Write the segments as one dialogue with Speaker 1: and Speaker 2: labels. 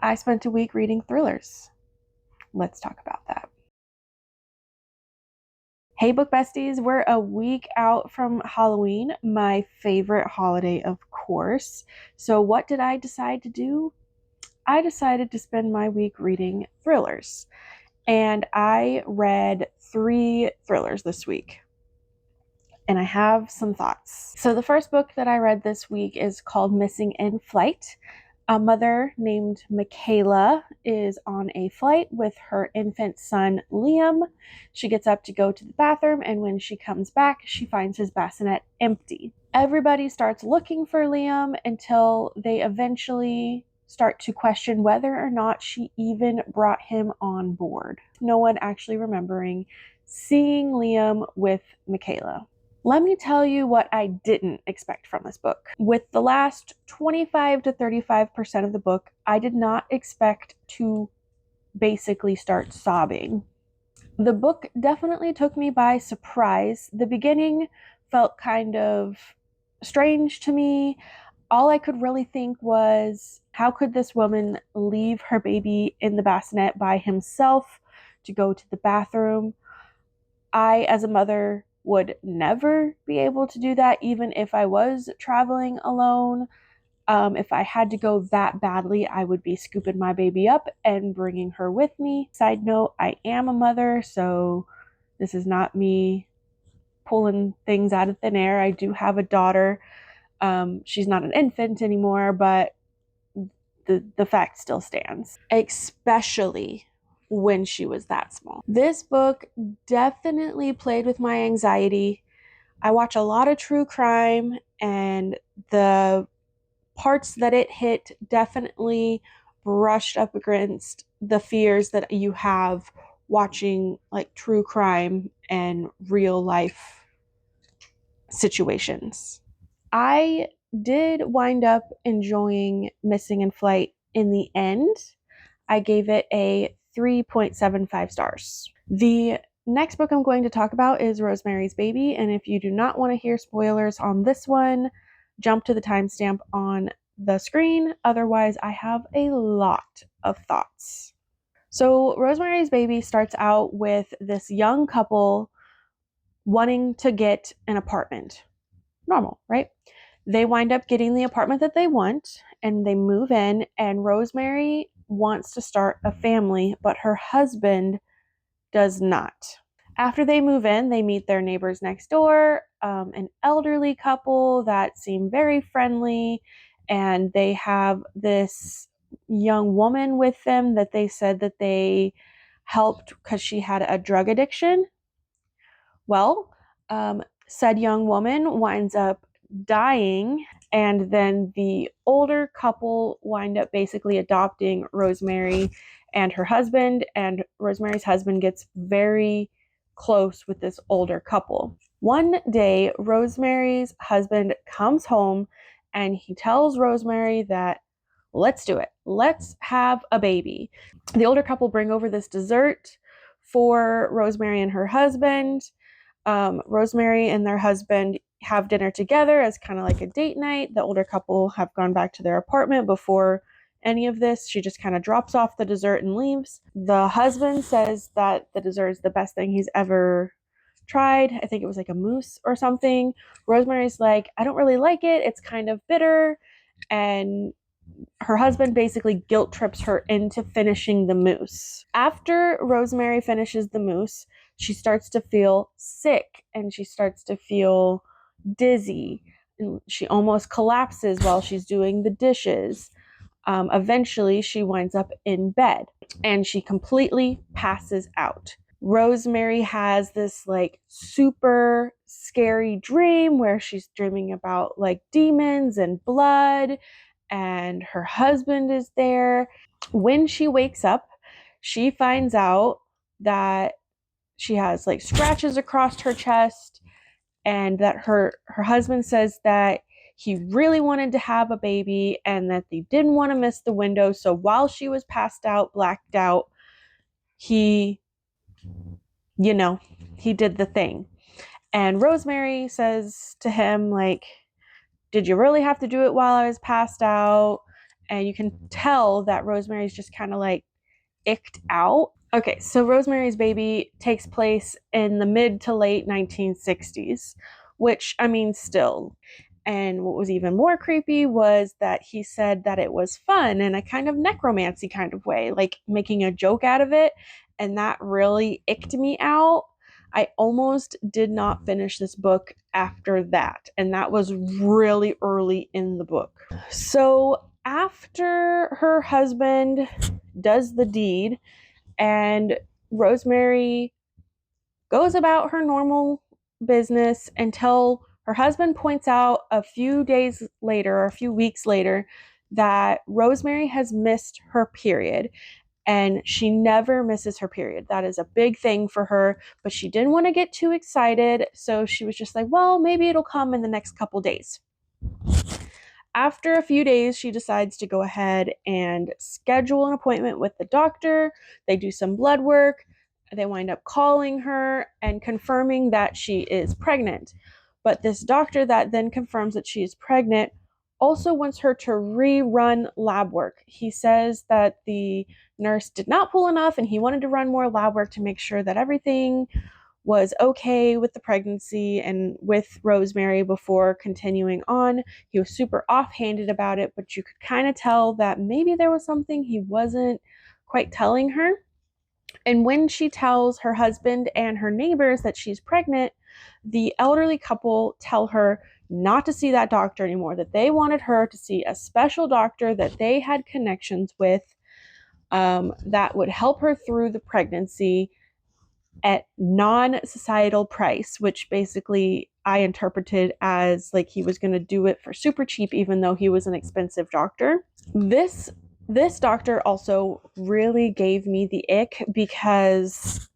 Speaker 1: I spent a week reading thrillers. Let's talk about that. Hey, book besties, we're a week out from Halloween, my favorite holiday, of course. So, what did I decide to do? I decided to spend my week reading thrillers, and I read 3 thrillers this week. And I have some thoughts. So, the first book that I read this week is called Missing in Flight. A mother named Michaela is on a flight with her infant son, Liam. She gets up to go to the bathroom, and when she comes back, she finds his bassinet empty. Everybody starts looking for Liam until they eventually start to question whether or not she even brought him on board. No one actually remembering seeing Liam with Michaela. Let me tell you what I didn't expect from this book. With the last 25 to 35% of the book, I did not expect to basically start sobbing. The book definitely took me by surprise. The beginning felt kind of strange to me. All I could really think was, how could this woman leave her baby in the bassinet by himself to go to the bathroom? I, as a mother, would never be able to do that, even if I was traveling alone. If I had to go that badly, I would be scooping my baby up and bringing her with me. Side note, I am a mother, so this is not me pulling things out of thin air. I do have a daughter. She's not an infant anymore, but the fact still stands, especially when she was that small. This book definitely played with my anxiety. I watch a lot of true crime, and the parts that it hit definitely brushed up against the fears that you have watching like true crime and real life situations. I did wind up enjoying Missing in Flight in the end. I gave it a 3.75 stars. The next book I'm going to talk about is Rosemary's Baby, and if you do not want to hear spoilers on this one, jump to the timestamp on the screen. Otherwise, I have a lot of thoughts. So, Rosemary's Baby starts out with this young couple wanting to get an apartment. Normal, right? They wind up getting the apartment that they want, and they move in, and Rosemary wants to start a family, but her husband does not. After they move in, they meet their neighbors next door, an elderly couple that seem very friendly, and they have this young woman with them that they said that they helped because she had a drug addiction. Well, said young woman winds up dying, and then the older couple wind up basically adopting Rosemary and her husband, and Rosemary's husband gets very close with this older couple. One day, Rosemary's husband comes home and he tells Rosemary that, let's do it. Let's have a baby. The older couple bring over this dessert for Rosemary and her husband. Rosemary and their husband have dinner together as kind of like a date night. The older couple have gone back to their apartment before any of this. She just kind of drops off the dessert and leaves. The husband says that the dessert is the best thing he's ever tried. I think it was like a mousse or something. Rosemary's like, I don't really like it. It's kind of bitter. And her husband basically guilt trips her into finishing the mousse. After Rosemary finishes the mousse, she starts to feel sick and she starts to feel dizzy. And she almost collapses while she's doing the dishes. Eventually, she winds up in bed and she completely passes out. Rosemary has this like super scary dream where she's dreaming about like demons and blood, and her husband is there. When she wakes up, she finds out that she has like scratches across her chest, and that her husband says that he really wanted to have a baby and that they didn't want to miss the window. So while she was passed out, blacked out, he did the thing. And Rosemary says to him, like, did you really have to do it while I was passed out? and you can tell that Rosemary's just kind of like icked out. Okay, so Rosemary's Baby takes place in the mid to late 1960s, which, I mean, still. And what was even more creepy was that he said that it was fun in a kind of necromancy kind of way, like making a joke out of it. And that really icked me out. I almost did not finish this book after that. And that was really early in the book. So after her husband does the deed and Rosemary goes about her normal business until her husband points out a few days later or a few weeks later that Rosemary has missed her period, and she never misses her period. That is a big thing for her, but she didn't want to get too excited, so she was just like, well, maybe it'll come in the next couple days. After a few days, she decides to go ahead and schedule an appointment with the doctor. They do some blood work. They wind up calling her and confirming that she is pregnant. But this doctor that then confirms that she is pregnant also wants her to rerun lab work. He says that the nurse did not pull enough and he wanted to run more lab work to make sure that everything was okay with the pregnancy and with Rosemary before continuing on. He was super offhanded about it, but you could kind of tell that maybe there was something he wasn't quite telling her. And when she tells her husband and her neighbors that she's pregnant, the elderly couple tell her not to see that doctor anymore, that they wanted her to see a special doctor that they had connections with, that would help her through the pregnancy at non-societal price, which basically I interpreted as like he was going to do it for super cheap, even though he was an expensive doctor. This doctor also really gave me the ick because,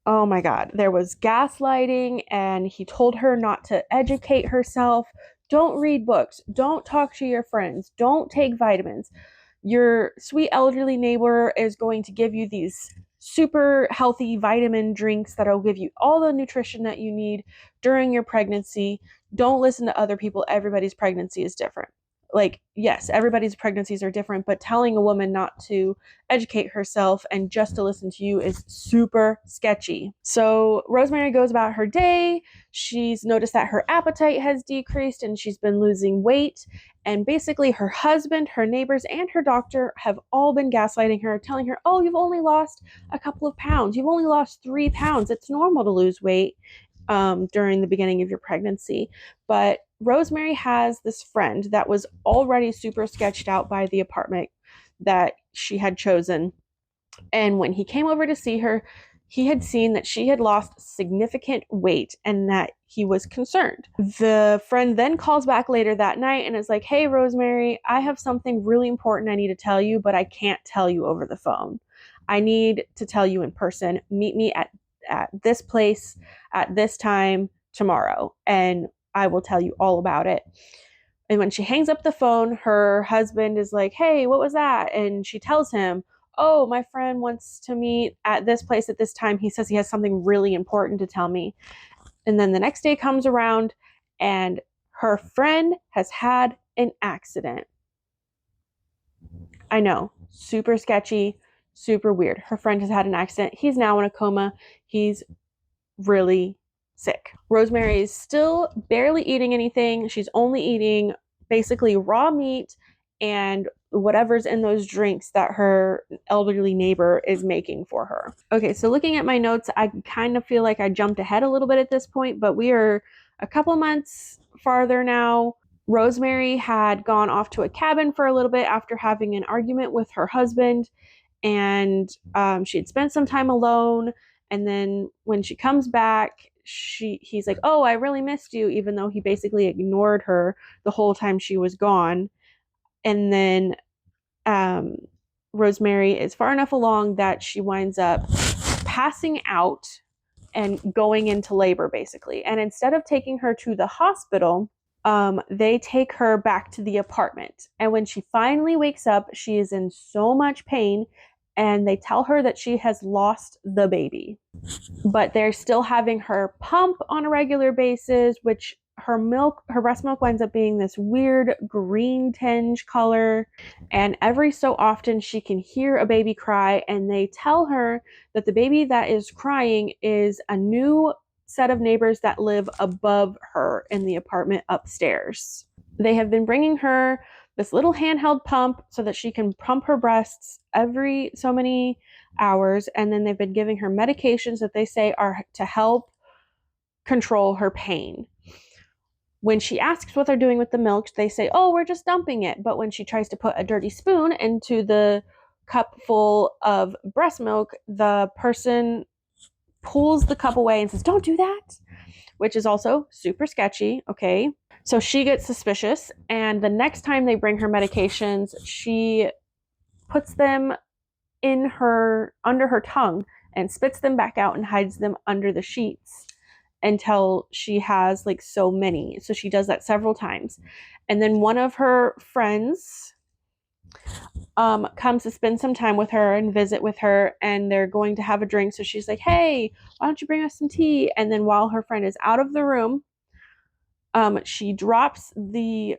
Speaker 1: oh my God, there was gaslighting, and he told her not to educate herself. Don't read books. Don't talk to your friends. Don't take vitamins. Your sweet elderly neighbor is going to give you these super healthy vitamin drinks that'll give you all the nutrition that you need during your pregnancy. Don't listen to other people. Everybody's pregnancy is different. Like, yes, everybody's pregnancies are different, but telling a woman not to educate herself and just to listen to you is super sketchy. So Rosemary goes about her day. She's noticed that her appetite has decreased and she's been losing weight. And basically her husband, her neighbors, and her doctor have all been gaslighting her, telling her, oh, you've only lost a couple of pounds. You've only lost 3 pounds. It's normal to lose weight during the beginning of your pregnancy. But Rosemary has this friend that was already super sketched out by the apartment that she had chosen. And when he came over to see her, he had seen that she had lost significant weight and that he was concerned. The friend then calls back later that night and is like, hey, Rosemary, I have something really important I need to tell you, but I can't tell you over the phone. I need to tell you in person. Meet me at this place at this time tomorrow, and I will tell you all about it. And when she hangs up the phone, her husband is like, hey, what was that? And she tells him, oh, my friend wants to meet at this place at this time. He says he has something really important to tell me. And then the next day comes around and her friend has had an accident. I know, super sketchy, super weird. Her friend has had an accident. He's now in a coma. He's really sick. Rosemary is still barely eating anything. She's only eating basically raw meat and whatever's in those drinks that her elderly neighbor is making for her. Okay, so looking at my notes, I kind of feel like I jumped ahead a little bit at this point, but we are a couple months farther now. Rosemary had gone off to a cabin for a little bit after having an argument with her husband, and she had spent some time alone. And then when she comes back, he's like, oh, I really missed you, even though he basically ignored her the whole time she was gone. And then Rosemary is far enough along that she winds up passing out and going into labor, basically. And instead of taking her to the hospital, they take her back to the apartment. And when she finally wakes up, she is in so much pain, and they tell her that she has lost the baby. But they're still having her pump on a regular basis, which her breast milk winds up being this weird green tinge color. And every so often she can hear a baby cry, and they tell her that the baby that is crying is a new set of neighbors that live above her in the apartment upstairs. They have been bringing her this little handheld pump so that she can pump her breasts every so many hours. And then they've been giving her medications that they say are to help control her pain. When she asks what they're doing with the milk, they say, oh, we're just dumping it. But when she tries to put a dirty spoon into the cup full of breast milk, the person pulls the cup away and says, don't do that, which is also super sketchy. Okay. So she gets suspicious. And the next time they bring her medications, she puts them under her tongue and spits them back out and hides them under the sheets until she has like so many. So she does that several times. And then one of her friends comes to spend some time with her and visit with her, and they're going to have a drink. So she's like, hey, why don't you bring us some tea? And then while her friend is out of the room, she drops the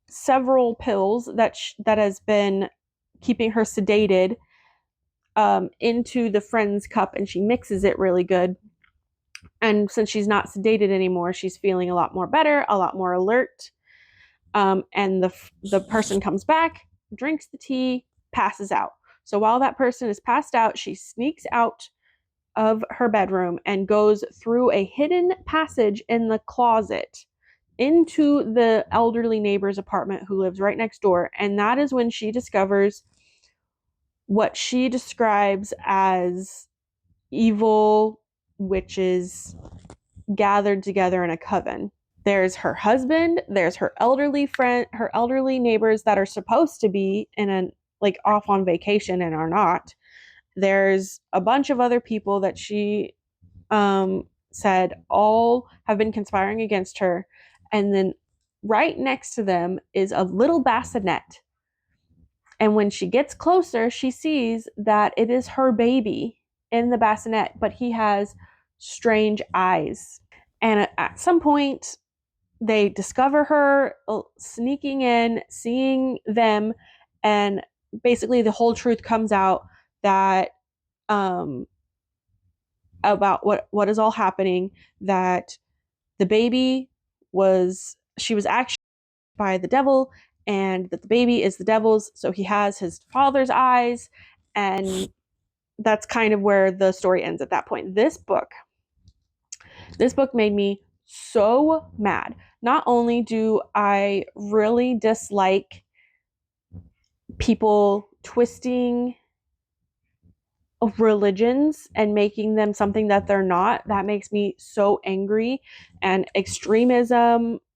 Speaker 1: several pills that has been keeping her sedated into the friend's cup, and she mixes it really good. And since she's not sedated anymore, she's feeling a lot more better, a lot more alert. And the person comes back, drinks the tea, passes out. So while that person is passed out, she sneaks out of her bedroom and goes through a hidden passage in the closet into the elderly neighbor's apartment who lives right next door. And that is when she discovers what she describes as evil witches gathered together in a coven. There's her husband, there's her elderly neighbors that are supposed to be off on vacation and are not. There's a bunch of other people that she said all have been conspiring against her. And then right next to them is a little bassinet. And when she gets closer, she sees that it is her baby in the bassinet, but he has strange eyes. And at some point, they discover her sneaking in, seeing them, and basically the whole truth comes out that about what is all happening, that the baby she was actually by the devil, and that the baby is the devil's, so he has his father's eyes, and that's kind of where the story ends at that point. This book made me so mad. Not only do I really dislike people twisting of religions and making them something that they're not, that makes me so angry. And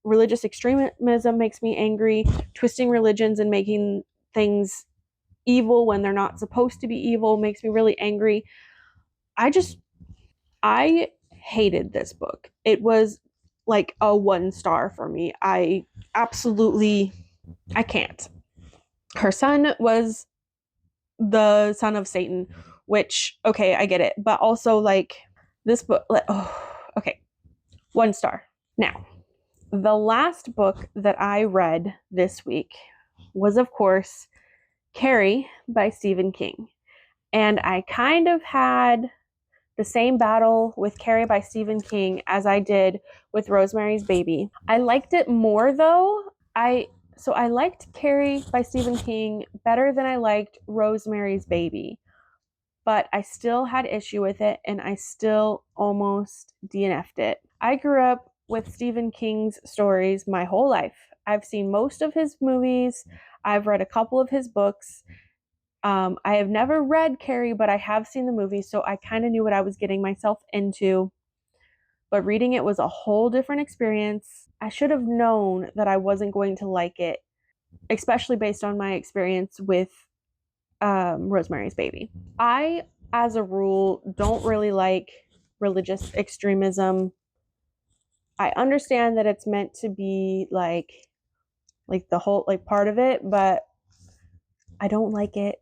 Speaker 1: religious extremism makes me angry. Twisting religions and making things evil when they're not supposed to be evil makes me really angry. I hated this book. It was like a 1 star for me. I can't. Her son was the son of Satan, which, okay, I get it. But also, like, this book, okay, 1 star. Now, the last book that I read this week was, of course, Carrie by Stephen King. And I kind of had the same battle with Carrie by Stephen King as I did with Rosemary's Baby. I liked it more, though. I liked Carrie by Stephen King better than I liked Rosemary's Baby. But I still had issue with it, and I still almost DNF'd it. I grew up with Stephen King's stories my whole life. I've seen most of his movies. I've read a couple of his books. I have never read Carrie, but I have seen the movie, so I kind of knew what I was getting myself into. But reading it was a whole different experience. I should have known that I wasn't going to like it, especially based on my experience with Rosemary's Baby. I, as a rule, don't really like religious extremism. I understand that it's meant to be like the whole part of it, but I don't like it.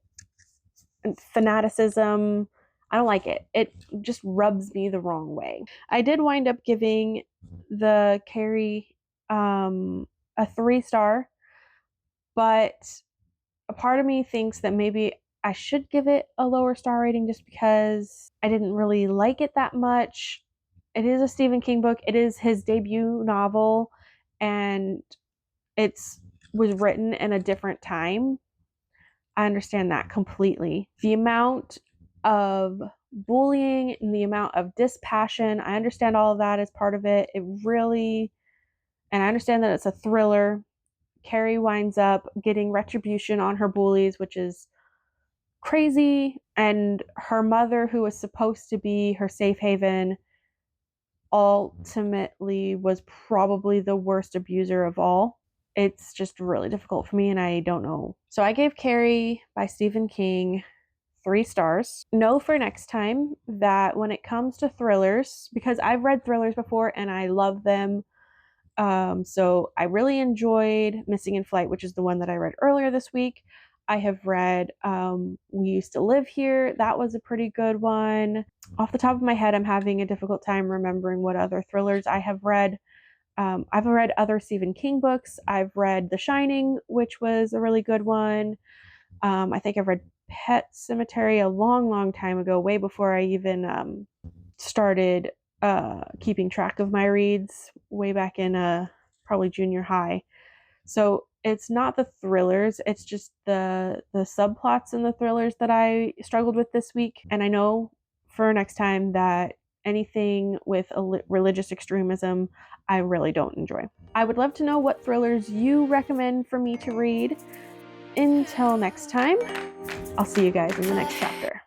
Speaker 1: And fanaticism, I don't like it. It just rubs me the wrong way. I did wind up giving the Carrie a 3-star, but a part of me thinks that maybe I should give it a lower star rating just because I didn't really like it that much. It is a Stephen King book. It is his debut novel, and it's was written in a different time. I understand that completely. The amount of bullying and the amount of dispassion, I understand all of that as part of it. It really, and I understand that it's a thriller. Carrie winds up getting retribution on her bullies, which is crazy. And her mother, who was supposed to be her safe haven, ultimately was probably the worst abuser of all. It's just really difficult for me, and I don't know. So I gave Carrie by Stephen King 3 stars. Know for next time that when it comes to thrillers, because I've read thrillers before and I love them. So I really enjoyed Missing in Flight, which is the one that I read earlier this week. I have read We Used to Live Here. That was a pretty good one. Off the top of my head, I'm having a difficult time remembering what other thrillers I have read. I've read other Stephen King books. I've read The Shining, which was a really good one. I think I've read Pet Cemetery a long, long time ago, way before I even started keeping track of my reads, way back in probably junior high. So it's not the thrillers, it's just the subplots in the thrillers that I struggled with this week. And I know for next time that anything with a religious extremism, I really don't enjoy. I would love to know what thrillers you recommend for me to read. Until next time, I'll see you guys in the next chapter.